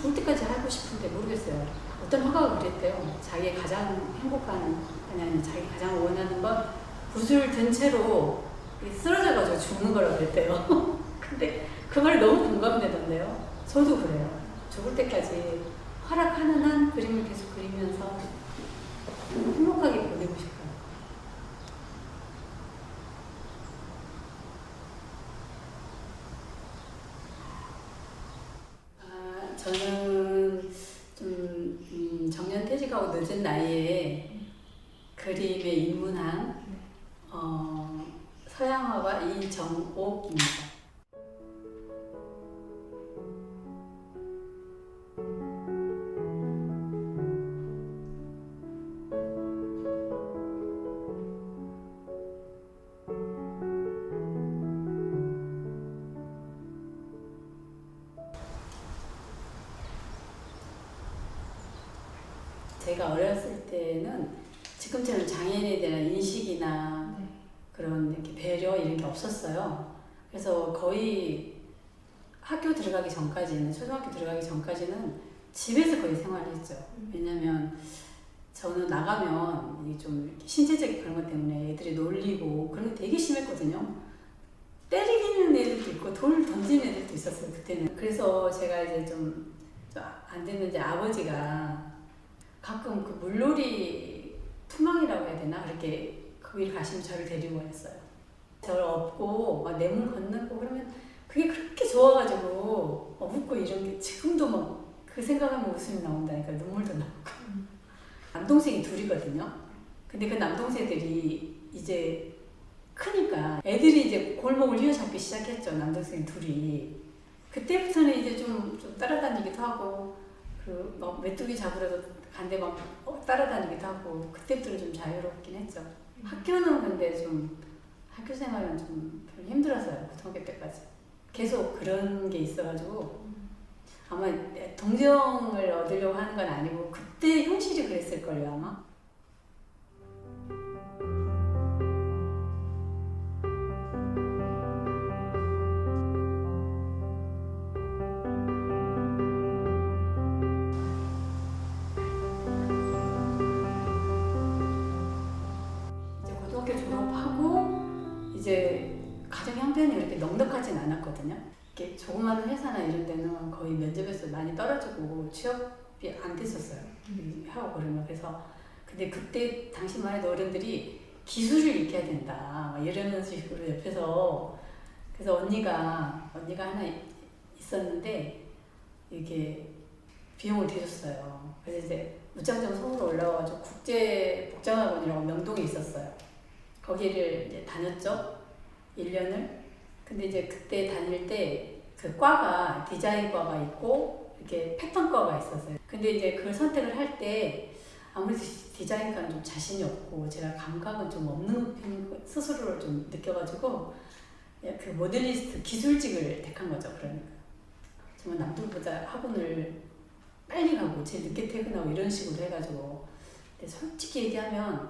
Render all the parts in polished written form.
죽을 때까지 하고 싶은데 모르겠어요. 어떤 화가가 그랬대요. 자기 가장 행복한, 아니 자기 가장 원하는 건 붓을 든 채로 쓰러져가지고 죽는 거라고 그랬대요. 근데 그 말이 너무 공감되던데요. 저도 그래요. 죽을 때까지 활약하는 한 그림을 계속 그리면서 행복하게 보내고 싶어요. 저는 좀 정년퇴직하고 늦은 나이에 그림에 입문한 서양화가 이정옥입니다. 제가 어렸을 때는 지금처럼 장애인에 대한 인식이나 그런 이렇게 배려 이런 게 없었어요. 그래서 거의 학교 들어가기 전까지는, 초등학교 들어가기 전까지는 집에서 거의 생활했죠. 왜냐면 저는 나가면 이게 좀 신체적 그런 것 때문에 애들이 놀리고 그런 게 되게 심했거든요. 때리는 애들도 있고 돌 던지는 애들도 있었어요, 그때는. 그래서 제가 이제 좀 안 됐는지 아버지가 가끔 그 물놀이 투망이라고 해야 되나? 그렇게 거기 가시면 저를 데리고 했어요. 저를 업고 막 내문 건너고 그러면 그게 그렇게 좋아가지고 웃고 이런 게 지금도 막 그 생각하면 웃음이 나온다니까 눈물도 나고. 남동생이 둘이거든요. 근데 그 남동생들이 이제 크니까 애들이 이제 골목을 휘어잡기 시작했죠. 남동생 둘이. 그때부터는 이제 좀 따라다니기도 하고 그 막 메뚜기 잡으러도 간데 막 따라다니기도 하고 그때부터는 좀 자유롭긴 했죠. 학교는 근데 좀 학교 생활은 좀 별로 힘들었어요. 고등학교 때까지 계속 그런 게 있어가지고 아마 동정을 얻으려고 하는 건 아니고 그때 현실이 그랬을걸요 아마. 고등학교 졸업하고 이제 가정 형편이 그렇게 넉넉하진 않았거든요. 이렇게 조그마한 회사나 이런 데는 거의 면접에서 많이 떨어지고 취업이 안 됐었어요. 하고 그러면. 그래서 근데 그때 당시만 해도 어른들이 기술을 익혀야 된다 막 이러는 식으로 옆에서. 그래서 언니가 하나 있었는데 이게 비용을 대줬어요. 그래서 이제 무작정 서울로 올라와가지고 국제복장학원이라고 명동에 있었어요. 거기를 이제 다녔죠. 1년을. 근데 이제 그때 다닐 때 그 과가 디자인과가 있고 이렇게 패턴과가 있었어요. 근데 이제 그 선택을 할 때 아무래도 디자인과는 좀 자신이 없고 제가 감각은 좀 없는 편인 스스로를 좀 느껴가지고 그 모델리스트 기술직을 택한 거죠. 그러니까 정말 남들보다 학원을 빨리 가고 제일 늦게 퇴근하고 이런 식으로 해가지고. 근데 솔직히 얘기하면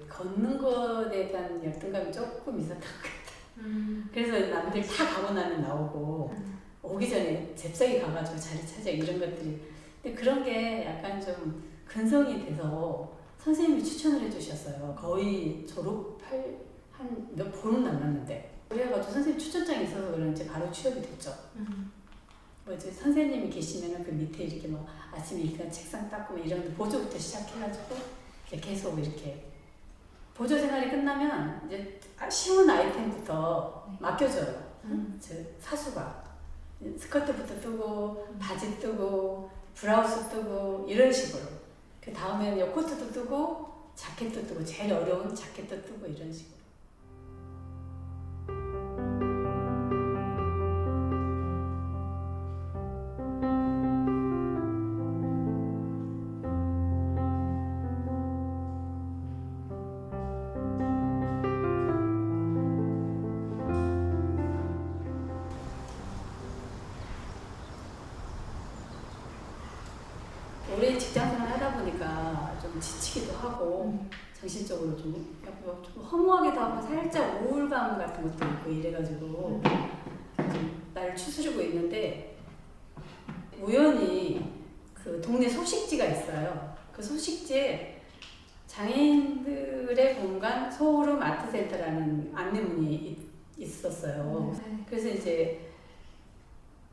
걷는 것에 대한 열등감이 조금 있었던 것 같아요. 그래서 남들 다 가고 나면 나오고 오기 전에 잽싸게 가가지고 자리 차지하고 이런 것들이. 근데 그런 게 약간 좀 근성이 돼서 선생님이 추천을 해주셨어요. 거의 졸업할 한 몇 번은 남았는데. 그래가지고 선생님 추천장이 있어서 그런지 바로 취업이 됐죠. 뭐 이제 선생님이 계시면은 그 밑에 이렇게 뭐 아침에 일단 책상 닦고 이런 보조부터 시작해가지고 계속 이렇게 보조 생활이 끝나면 이제 쉬운 아이템부터 맡겨줘요. 저 사수가 스커트부터 뜨고 바지 뜨고 브라우스 뜨고 이런 식으로. 그 다음에는 코트도 뜨고 자켓도 뜨고 제일 어려운 자켓도 뜨고 이런 식으로. 오래 직장생활 하다 보니까 좀 지치기도 하고 정신적으로 좀 허무하기도 하고 살짝 우울감 같은 것도 있고 이래가지고 좀 나를 추스르고 있는데 우연히 그 동네 소식지가 있어요. 그 소식지에 장애인들의 공간 소름 아트센터라는 안내문이 있었어요. 그래서 이제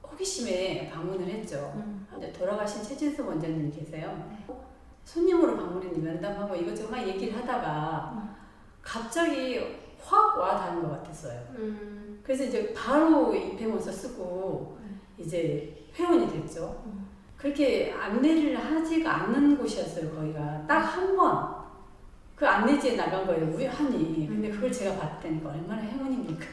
호기심에 방문을 했죠. 이제 돌아가신 최진수 원장님 계세요. 손님으로 방문했는데 면담하고 이것저것 막 얘기를 하다가 갑자기 확 와닿은 것 같았어요. 그래서 이제 바로 입회원서 쓰고 이제 회원이 됐죠. 그렇게 안내를 하지가 않는 곳이었어요. 거기가 딱 한 번 그 안내지에 나간 거예요. 우연히. 근데 그걸 제가 봤다니까 얼마나 행운입니까.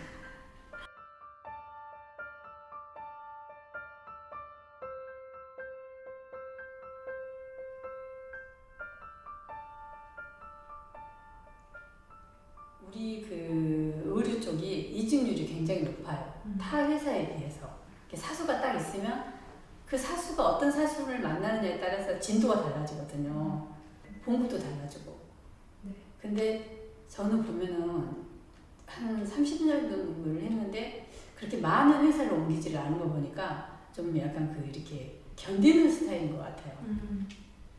우리 그 의류 쪽이 이직률이 굉장히 높아요. 타 회사에 비해서. 사수가 딱 있으면 그 사수가 어떤 사수를 만나느냐에 따라서 진도가 달라지거든요. 봉급도 달라지고. 근데 저는 보면은 한 30년 정도를 했는데 그렇게 많은 회사를 옮기지를 않은 거 보니까 좀 약간 그 이렇게 견디는 스타일인 것 같아요.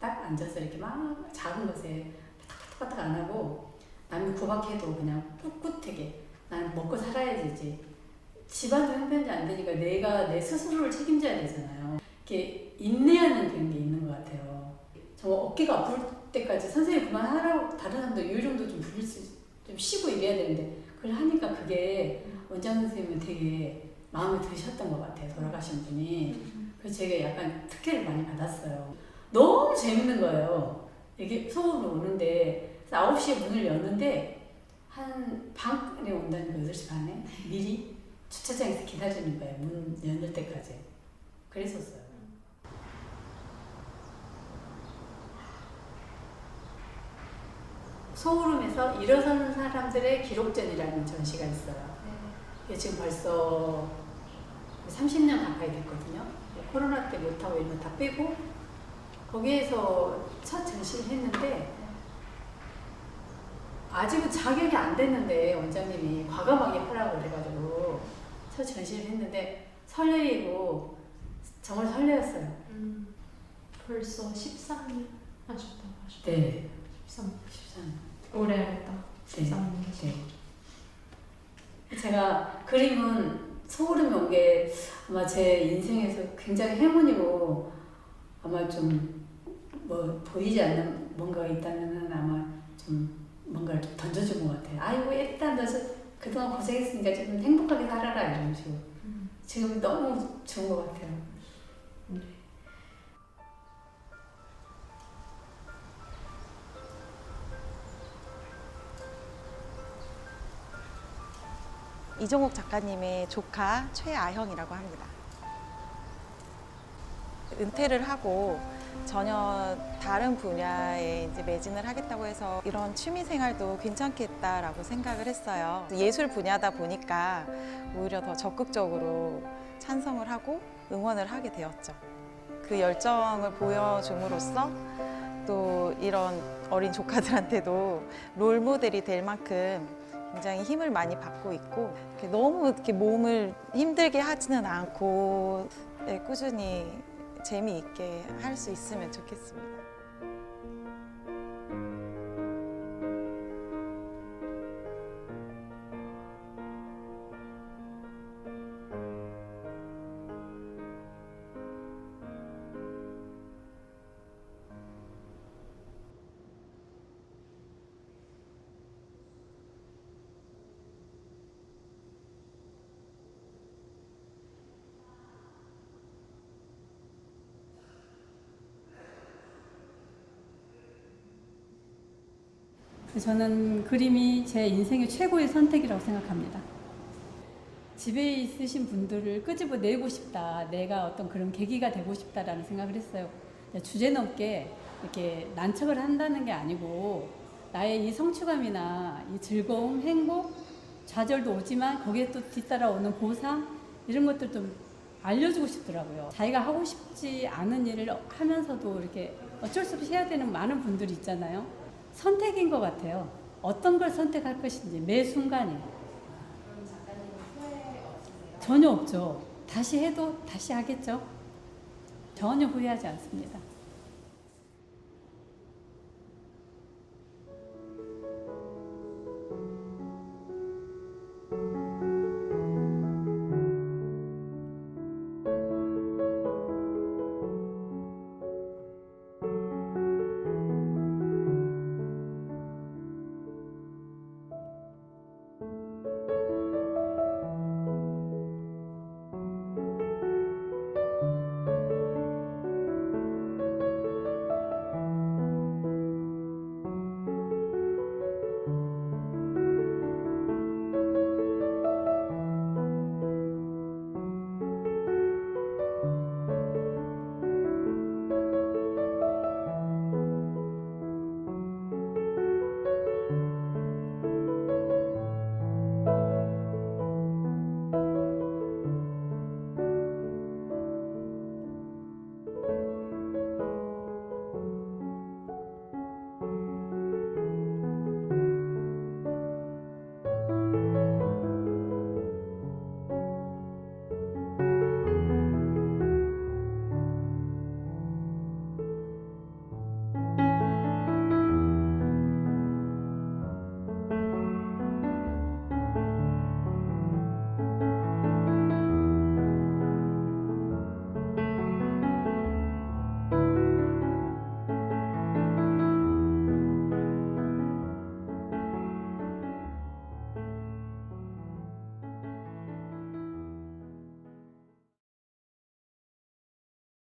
딱 앉아서 이렇게 막 작은 것에 파닥파닥 안 하고 남이 구박해도 그냥 꿋꿋하게 나는 먹고 살아야 되지. 집안도 형편이 안 되니까 내가 내 스스로를 책임져야 되잖아요. 이렇게 인내하는 그런 게 있는 것 같아요. 저 어깨가 아플 때까지 선생님 그만하라고 다른 사람도 요 정도 좀 좀 쉬고 이래야 되는데 그걸 하니까 그게 원장 선생님은 되게 마음에 드셨던 것 같아요. 돌아가신 분이. 그래서 제가 약간 특혜를 많이 받았어요. 너무 재밌는 거예요. 이게 소음으로 오는데 9시에 문을 여는데 한 반에 온다는 거 8시 반에 미리 주차장에서 기다리는 거예요. 문 열릴 때까지. 그랬었어요. 소울음에서 일어서는 사람들의 기록전이라는 전시가 있어요. 이게 지금 벌써 30년 가까이 됐거든요. 코로나 때 못하고 이런 거 다 빼고 거기에서 첫 전시를 했는데 아직은 자격이 안 됐는데 원장님이 과감하게 하라고 그래가지고 첫 전시를 했는데 설레이고 정말 설레었어요. 벌써 13년 하셨다고 하셨죠? 네. 13년. 13년. 오래 했다. 13년. 네. 제가 그림은 소울음이 온 게 아마 제 인생에서 굉장히 행운이고 아마 좀 뭐 보이지 않는 뭔가가 있다면은 아마 좀 뭔가를 좀 던져준 것 같아요. 아이고 일단 너서 그동안 고생했으니까 좀 행복하게 살아라 이런 식으로. 지금 너무 좋은 것 같아요. 이종옥 작가님의 조카 최아형이라고 합니다. 은퇴를 하고 전혀 다른 분야에 이제 매진을 하겠다고 해서 이런 취미 생활도 괜찮겠다라고 생각을 했어요. 예술 분야다 보니까 오히려 더 적극적으로 찬성을 하고 응원을 하게 되었죠. 그 열정을 보여줌으로써 또 이런 어린 조카들한테도 롤 모델이 될 만큼 굉장히 힘을 많이 받고 있고 너무 이렇게 몸을 힘들게 하지는 않고 꾸준히 재미있게 할 수 있으면 좋겠습니다. 저는 그림이 제 인생의 최고의 선택이라고 생각합니다. 집에 있으신 분들을 끄집어내고 싶다. 내가 어떤 그런 계기가 되고 싶다라는 생각을 했어요. 주제넘게 이렇게 난척을 한다는 게 아니고 나의 이 성취감이나 이 즐거움, 행복, 좌절도 오지만 거기에 또 뒤따라오는 보상 이런 것들 좀 알려주고 싶더라고요. 자기가 하고 싶지 않은 일을 하면서도 이렇게 어쩔 수 없이 해야 되는 많은 분들이 있잖아요. 선택인 것 같아요. 어떤 걸 선택할 것인지 매 순간이. 그럼 작가님은 후회 없으세요? 전혀 없죠. 다시 해도 다시 하겠죠. 전혀 후회하지 않습니다.